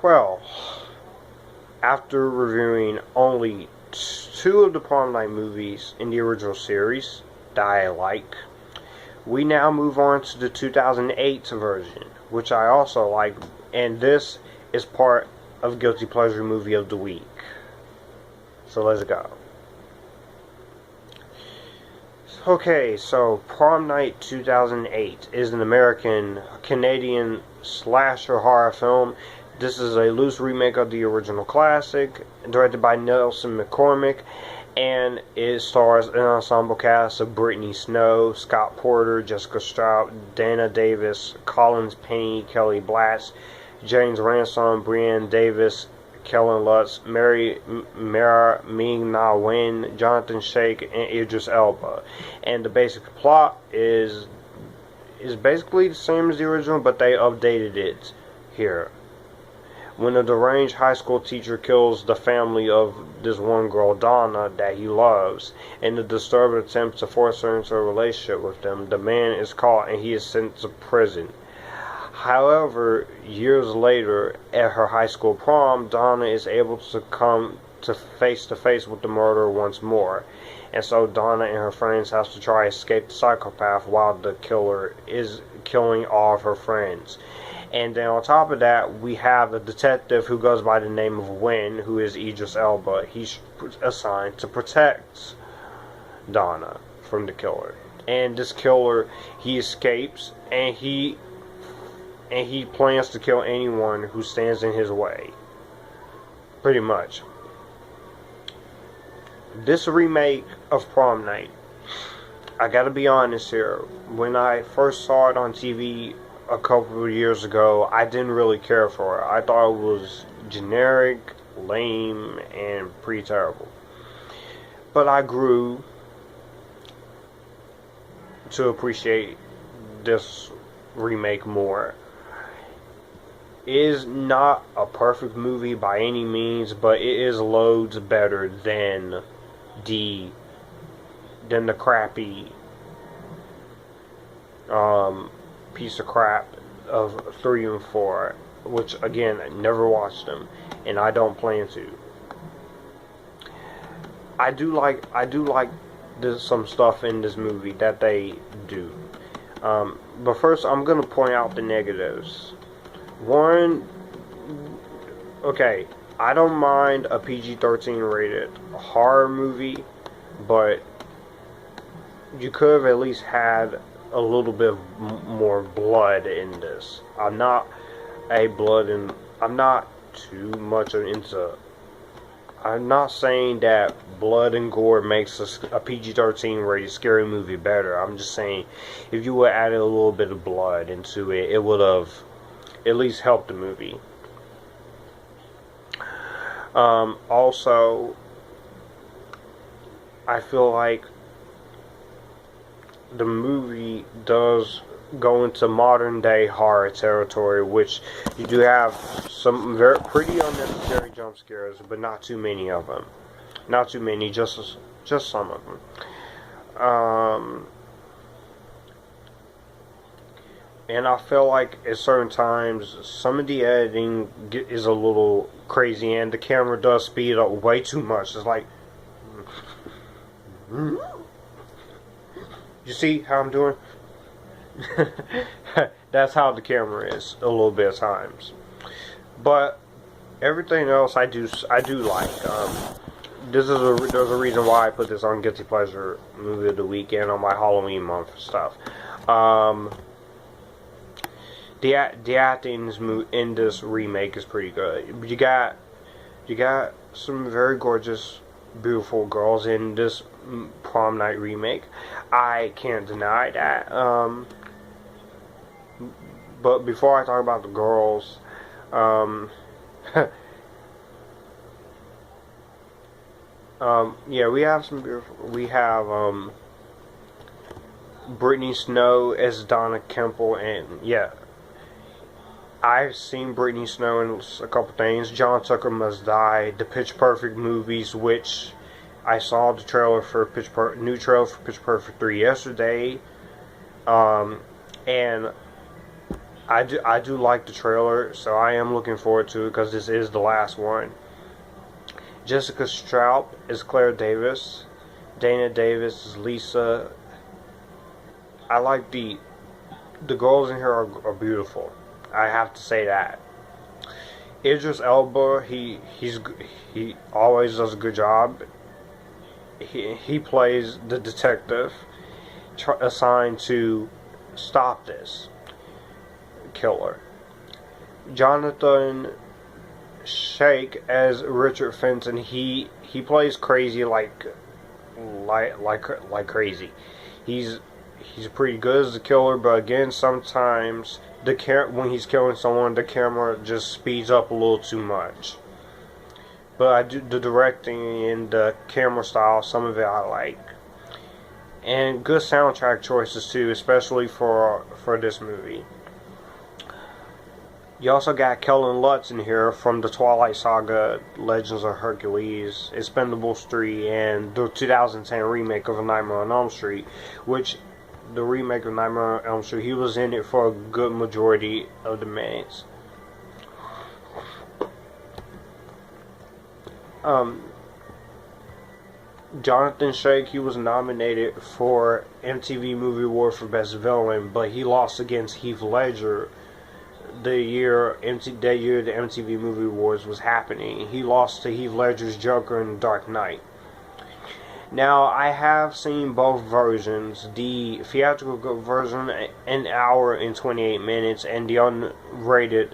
Well, after reviewing only two of the Prom Night movies in the original series that I like, we now move on to the 2008 version, which I also like, and this is part of Guilty Pleasure Movie of the Week. So let's go. Okay, so Prom Night 2008 is an American-Canadian slasher horror film. This is a loose remake of the original classic, directed by Nelson McCormick, and it stars an ensemble cast of Brittany Snow, Scott Porter, Jessica Stroup, Dana Davis, Collins Pennie, Kelly Blatz, James Ransone, Brianne Davis, Kellan Lutz, Ming-Na Wen, Johnathon, Schaech, and Idris Elba. And the basic plot is basically the same as the original, but they updated it here. When a deranged high school teacher kills the family of this one girl, Donna, that he loves, in the disturbed attempt to force her into a relationship with them, the man is caught and he is sent to prison. However, years later, at her high school prom, Donna is able to come to face with the murderer once more. And so Donna and her friends have to try to escape the psychopath while the killer is killing all of her friends. And then on top of that, we have a detective who goes by the name of Wen, who is Idris Elba. He's assigned to protect Donna from the killer. And this killer, he escapes, and he plans to kill anyone who stands in his way. Pretty much. This remake of Prom Night, I gotta be honest here, when I first saw it on TV a couple of years ago, I didn't really care for it. I thought it was generic, lame, and pretty terrible. But I grew to appreciate this remake more. It is not a perfect movie by any means, but it is loads better than the crappy piece of crap of 3 and 4, which again, I never watched them, and I don't plan to. I do like some stuff in this movie that they do. But first, I'm gonna point out the negatives. One, okay, I don't mind a PG-13 rated horror movie, but you could have at least had a little bit more blood in this. I'm not too much into. I'm not saying that blood and gore makes a PG-13 rated scary movie better. I'm just saying if you would add a little bit of blood into it, it would have at least helped the movie. Also, I feel like the movie does go into modern day horror territory, which you do have some very pretty unnecessary jump scares, but not too many of them. Not too many, just some of them. And I feel like at certain times, some of the editing is a little crazy, and the camera does speed up way too much. It's like, you see how I'm doing? That's how the camera is a little bit at times. But everything else I do like. There's a reason why I put this on Guilty Pleasure Movie of the Week and on my Halloween month stuff. The acting in this remake is pretty good. You got some very gorgeous, beautiful girls in this Prom Night remake. I can't deny that. But before I talk about the girls, yeah, we have some beautiful. We have Brittany Snow as Donna Kemple, and yeah, I've seen Brittany Snow in a couple things. John Tucker Must Die, the Pitch Perfect movies, which I saw the trailer for new trailer for Pitch Perfect 3 yesterday, and I do like the trailer, so I am looking forward to it because this is the last one. Jessica Stroup is Claire Davis. Dana Davis is Lisa. I like the girls in here are beautiful. I have to say that. Idris Elba, he always does a good job. He plays the detective assigned to stop this killer. Johnathon Schaech as Richard Fenton. He plays crazy like crazy. He's pretty good as a killer, but again, sometimes when he's killing someone, the camera just speeds up a little too much. But the directing and the camera style, some of it I like, and good soundtrack choices too, especially for this movie. You also got Kellan Lutz in here from the Twilight Saga, Legends of Hercules, Expendables 3, and the 2010 remake of A Nightmare on Elm Street, which the remake of Nightmare on Elm Street, he was in it for a good majority of the minutes. Johnathon Schaech, he was nominated for MTV Movie Award for Best Villain, but he lost against Heath Ledger that year the MTV Movie Awards was happening. He lost to Heath Ledger's Joker in Dark Knight. Now, I have seen both versions, the theatrical version, an hour and 28 minutes, and the unrated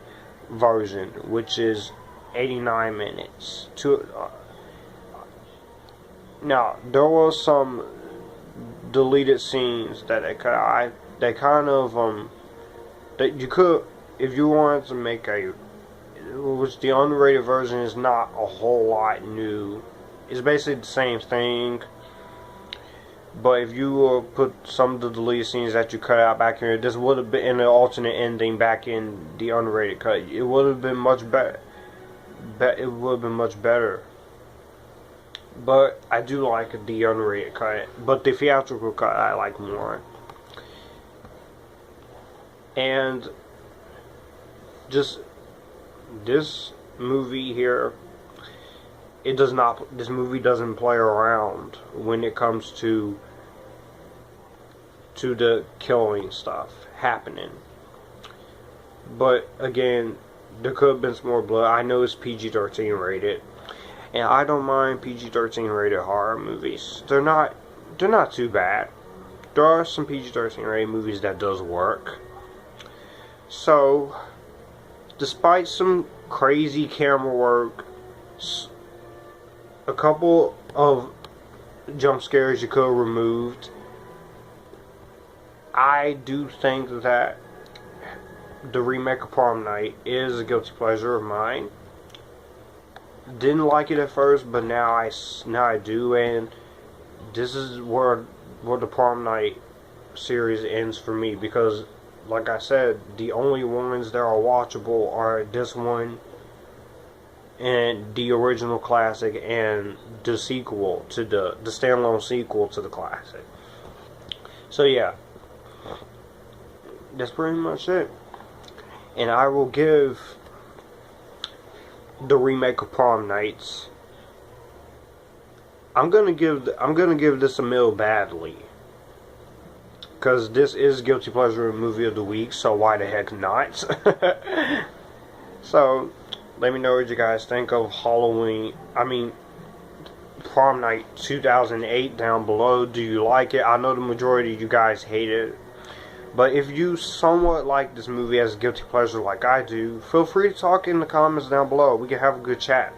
version, which is 89 minutes. Now, there was some deleted scenes that that you could, if you wanted to make which the unrated version is not a whole lot new. It's basically the same thing, but if you put some of the deleted scenes that you cut out back here, this would have been in an alternate ending back in the unrated cut. It would have been much better. It would have been much better. But I do like the unrated cut, but the theatrical cut I like more. And just this movie here, this movie doesn't play around when it comes to the killing stuff happening. But again, there could have been some more blood. I know it's PG-13 rated, and I don't mind PG-13 rated horror movies. They're not too bad. There are some PG-13 rated movies that does work. So, despite some crazy camera work, a couple of jump scares you could have removed, I do think that the remake of Prom Night is a guilty pleasure of mine. Didn't like it at first, but now I do, and this is where the Prom Night series ends for me, because like I said, the only ones that are watchable are this one and the original classic and the sequel to the standalone sequel to the classic. So yeah, that's pretty much it. And I will give the remake of Prom Nights, I'm gonna give this a mill badly, because this is Guilty Pleasure Movie of the Week, so why the heck not? So, let me know what you guys think of Prom Night 2008 down below. Do you like it? I know the majority of you guys hate it, but if you somewhat like this movie as a guilty pleasure like I do, feel free to talk in the comments down below. We can have a good chat.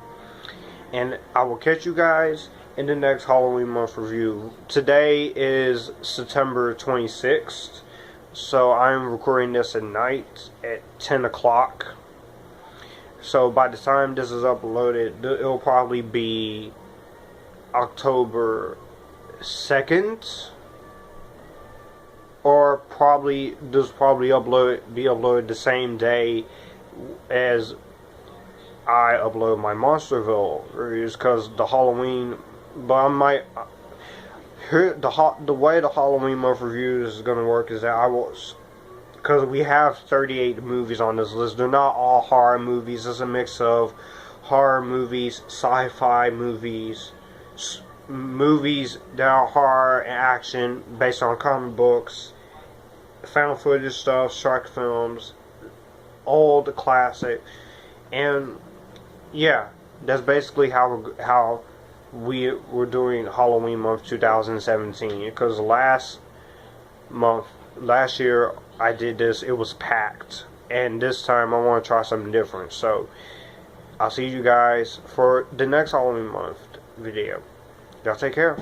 And I will catch you guys in the next Halloween month review. Today is September 26th, so I'm recording this at night at 10 o'clock. So by the time this is uploaded, it'll probably be October 2nd, or probably be uploaded the same day as I upload my Monsterville reviews, because the Halloween. But I might. The way the Halloween month reviews is gonna work is that because we have 38 movies on this list. They're not all horror movies. It's a mix of horror movies, sci-fi movies, movies that are horror and action based on comic books, found footage stuff, shark films, old classic, and yeah, that's basically how we were doing Halloween month 2017. Because last year I did this, it was packed, and this time I want to try something different. So I'll see you guys for the next Halloween month video. Y'all take care.